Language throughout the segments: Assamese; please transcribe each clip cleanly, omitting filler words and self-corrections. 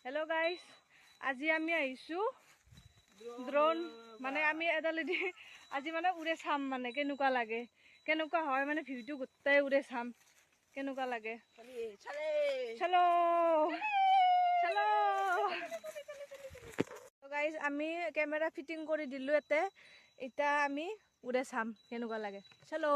हेलो गाइस আজি আমি আইছো ড্ৰোন মানে আমি এডালেদি আজি মানে উড়ে চাম মানে কেনেকুৱা লাগে কেনেকুৱা হয় মানে ভিউটো গোটাই উড়ে চাম কেনেকুৱা লাগে চলো চলো তো গাইস আমি ক্যামেৰা ফিটিং কৰি দিলো এতে এটা আমি উড়ে চাম কেনেকুৱা লাগে চলো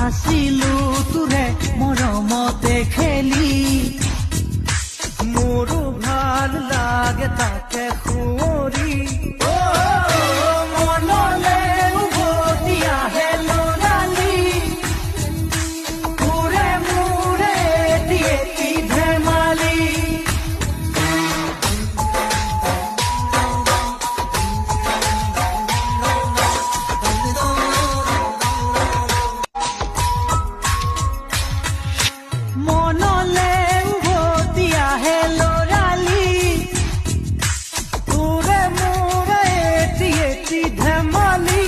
आसिलु तुरे मरमते खेली मोरो भाल लागे ताके खुरी मनले उभतिया हे लोराली तुरे मुरे एटी धेमाली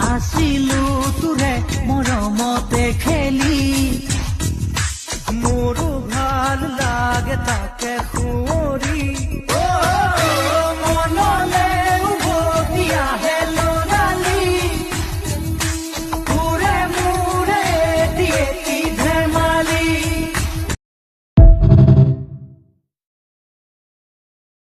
आसिलु तुरे मरमते खेली